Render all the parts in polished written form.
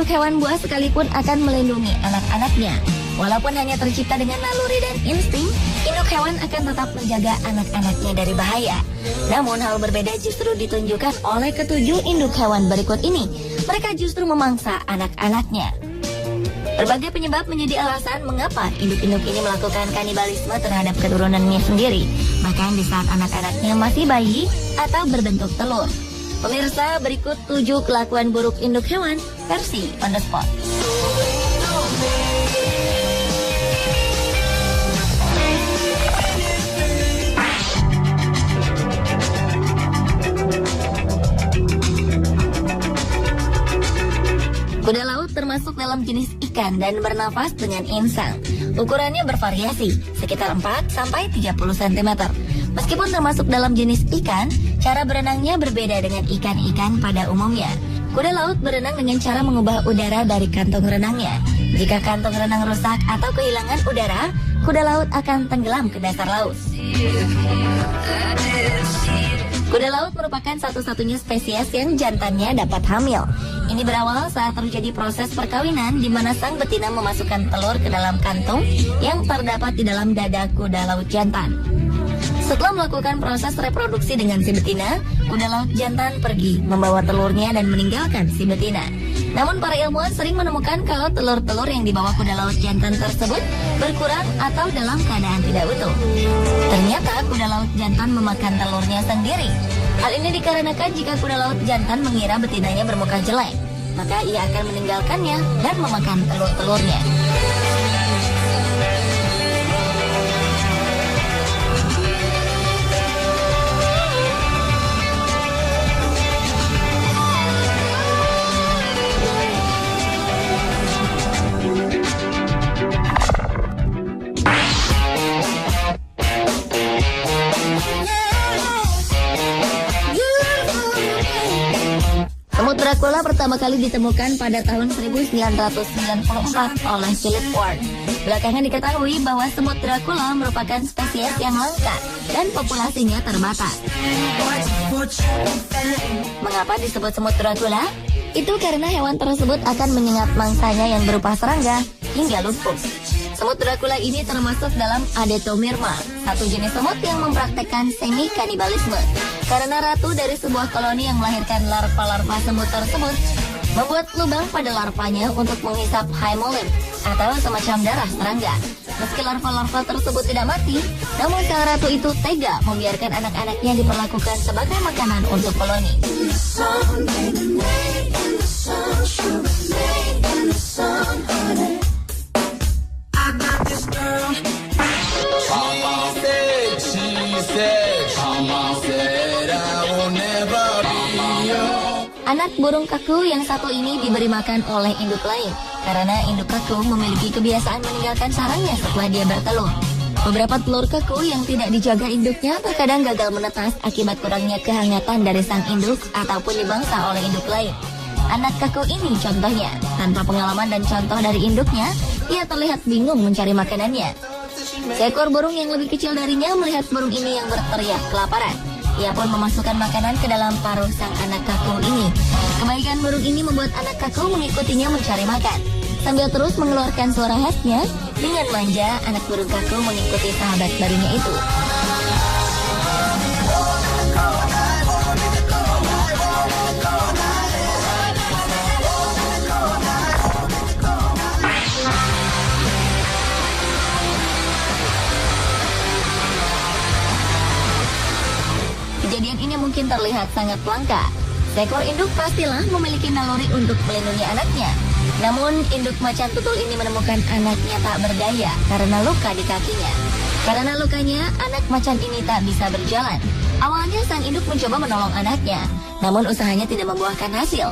induk hewan buas sekalipun akan melindungi anak-anaknya. Walaupun hanya tercipta dengan naluri dan insting, induk hewan akan tetap menjaga anak-anaknya dari bahaya. Namun hal berbeda justru ditunjukkan oleh ketujuh induk hewan berikut ini. Mereka justru memangsa anak-anaknya. Berbagai penyebab menjadi alasan mengapa induk-induk ini melakukan kanibalisme terhadap keturunannya sendiri, bahkan di saat anak-anaknya masih bayi atau berbentuk telur. Pemirsa, berikut 7 kelakuan buruk induk hewan versi on the spot. Kuda laut termasuk dalam jenis ikan dan bernafas dengan insang. Ukurannya bervariasi, sekitar 4-30 cm. Meskipun termasuk dalam jenis ikan, cara berenangnya berbeda dengan ikan-ikan pada umumnya. Kuda laut berenang dengan cara mengubah udara dari kantong renangnya. Jika kantong renang rusak atau kehilangan udara, kuda laut akan tenggelam ke dasar laut. Kuda laut merupakan satu-satunya spesies yang jantannya dapat hamil. Ini berawal saat terjadi proses perkawinan di mana sang betina memasukkan telur ke dalam kantung yang terdapat di dalam dada kuda laut jantan. Setelah melakukan proses reproduksi dengan si betina, kuda laut jantan pergi membawa telurnya dan meninggalkan si betina. Namun para ilmuwan sering menemukan kalau telur-telur yang dibawa kuda laut jantan tersebut berkurang atau dalam keadaan tidak utuh. Ternyata kuda laut jantan memakan telurnya sendiri. Hal ini dikarenakan jika kuda laut jantan mengira betinanya bermuka jelek, maka ia akan meninggalkannya dan memakan telur-telurnya. Semut Dracula pertama kali ditemukan pada tahun 1994 oleh Philip Ward. Belakangan diketahui bahwa semut Dracula merupakan spesies yang langka dan populasinya terbatas. Mengapa disebut semut Dracula? Itu karena hewan tersebut akan menyengat mangsanya yang berupa serangga hingga lumpuh. Semut Dracula ini termasuk dalam Adetomyrma, satu jenis semut yang mempraktekkan semi-kanibalisme. Karena ratu dari sebuah koloni yang melahirkan larva-larva semut tersebut membuat lubang pada larvanya untuk menghisap hemolymph atau semacam darah serangga. Meski larva-larva tersebut tidak mati, namun sang ratu itu tega membiarkan anak-anaknya diperlakukan sebagai makanan untuk koloni. Anak burung kaku yang satu ini diberi makan oleh induk lain karena induk kaku memiliki kebiasaan meninggalkan sarangnya setelah dia bertelur. Beberapa telur kaku yang tidak dijaga induknya terkadang gagal menetas akibat kurangnya kehangatan dari sang induk ataupun dibangsa oleh induk lain. Anak kaku ini contohnya, tanpa pengalaman dan contoh dari induknya, ia terlihat bingung mencari makanannya. Seekor burung yang lebih kecil darinya melihat burung ini yang berteriak kelaparan. Ia pun memasukkan makanan ke dalam paruh sang anak kaku ini. Kebaikan burung ini membuat anak kaku mengikutinya mencari makan. Sambil terus mengeluarkan suara khasnya, dengan manja anak burung kaku mengikuti sahabat barunya itu. Kejadian ini mungkin terlihat sangat langka. Seekor induk pastilah memiliki naluri untuk melindungi anaknya. Namun, induk macan tutul ini menemukan anaknya tak berdaya karena luka di kakinya. Karena lukanya, anak macan ini tak bisa berjalan. Awalnya sang induk mencoba menolong anaknya, namun usahanya tidak membuahkan hasil.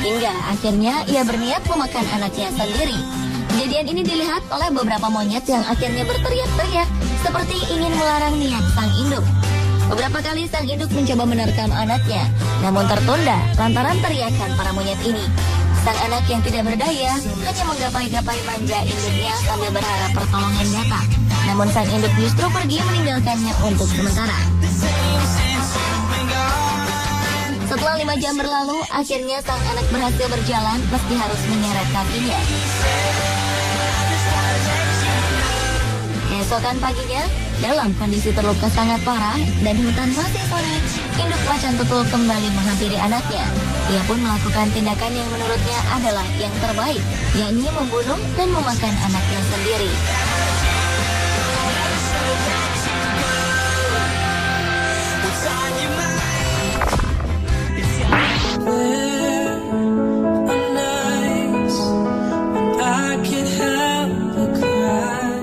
Hingga akhirnya ia berniat memakan anaknya sendiri. Kejadian ini dilihat oleh beberapa monyet yang akhirnya berteriak-teriak seperti ingin melarang niat sang induk. Beberapa kali sang induk mencoba menerkam anaknya, namun tertunda lantaran teriakan para monyet ini. Sang anak yang tidak berdaya hanya menggapai-gapai manja induknya sambil berharap pertolongan datang. Namun sang induk justru pergi meninggalkannya untuk sementara. Setelah 5 jam berlalu, akhirnya sang anak berhasil berjalan meski harus menyeret kakinya. Keesokan paginya, dalam kondisi terluka sangat parah dan hutan masih sunyi, induk macan tutul kembali menghampiri anaknya. Ia pun melakukan tindakan yang menurutnya adalah yang terbaik, yakni membunuh dan memakan anaknya sendiri.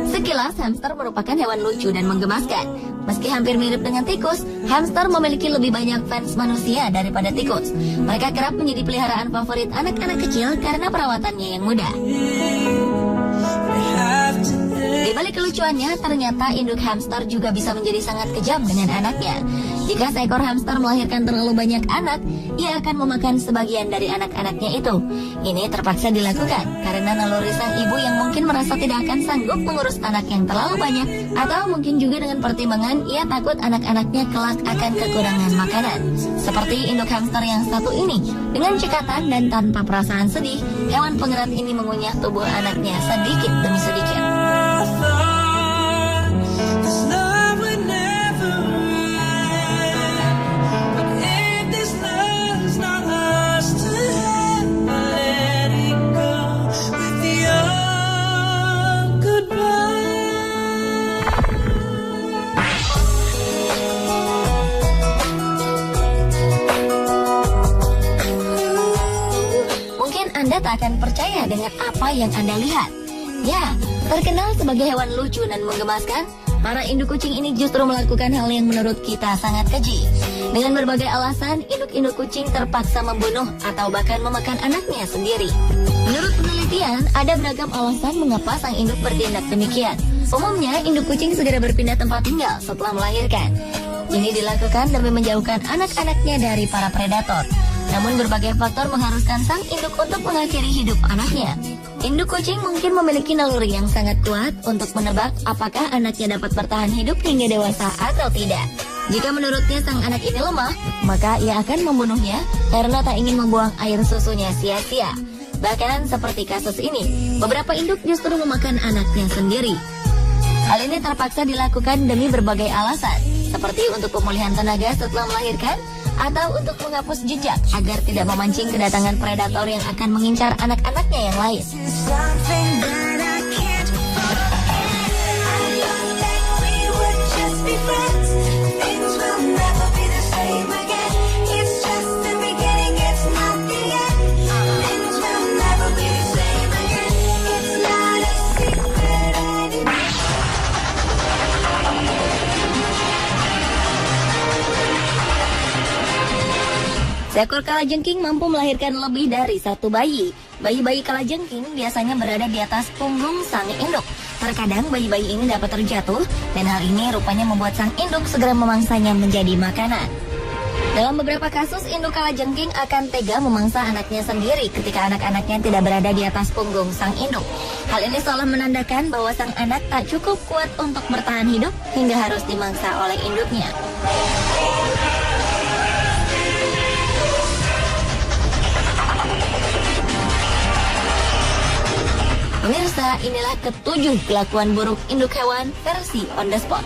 Sekilas, hamster merupakan hewan lucu dan menggemaskan. Meski hampir mirip dengan tikus, hamster memiliki lebih banyak fans manusia daripada tikus. Mereka kerap menjadi peliharaan favorit anak-anak kecil karena perawatannya yang mudah. Di balik kelucuannya, ternyata induk hamster juga bisa menjadi sangat kejam dengan anaknya. Jika seekor hamster melahirkan terlalu banyak anak, ia akan memakan sebagian dari anak-anaknya itu. Ini terpaksa dilakukan karena naluri sang ibu yang mungkin merasa tidak akan sanggup mengurus anak yang terlalu banyak, atau mungkin juga dengan pertimbangan ia takut anak-anaknya kelak akan kekurangan makanan. Seperti induk hamster yang satu ini, dengan cekatan dan tanpa perasaan sedih, hewan pengerat ini mengunyah tubuh anaknya sedikit demi sedikit. Anda tak akan percaya dengan apa yang Anda lihat. Ya, terkenal sebagai hewan lucu dan menggemaskan, para induk kucing ini justru melakukan hal yang menurut kita sangat keji. Dengan berbagai alasan, induk-induk kucing terpaksa membunuh atau bahkan memakan anaknya sendiri. Menurut penelitian, ada beragam alasan mengapa sang induk bertindak demikian. Umumnya, induk kucing segera berpindah tempat tinggal setelah melahirkan. Ini dilakukan demi menjauhkan anak-anaknya dari para predator. Namun berbagai faktor mengharuskan sang induk untuk mengakhiri hidup anaknya. Induk kucing mungkin memiliki naluri yang sangat kuat untuk menebak apakah anaknya dapat bertahan hidup hingga dewasa atau tidak. Jika menurutnya sang anak ini lemah, maka ia akan membunuhnya karena tak ingin membuang air susunya sia-sia. Bahkan seperti kasus ini, beberapa induk justru memakan anaknya sendiri. Hal ini terpaksa dilakukan demi berbagai alasan, seperti untuk pemulihan tenaga setelah melahirkan, atau untuk menghapus jejak agar tidak memancing kedatangan predator yang akan mengincar anak-anaknya yang lain. Seekor kalajengking mampu melahirkan lebih dari satu bayi. Bayi-bayi kalajengking biasanya berada di atas punggung sang induk. Terkadang bayi-bayi ini dapat terjatuh, dan hal ini rupanya membuat sang induk segera memangsanya menjadi makanan. Dalam beberapa kasus, induk kalajengking akan tega memangsa anaknya sendiri ketika anak-anaknya tidak berada di atas punggung sang induk. Hal ini seolah menandakan bahwa sang anak tak cukup kuat untuk bertahan hidup hingga harus dimangsa oleh induknya. Pemirsa, inilah ketujuh kelakuan buruk induk hewan versi On The Spot.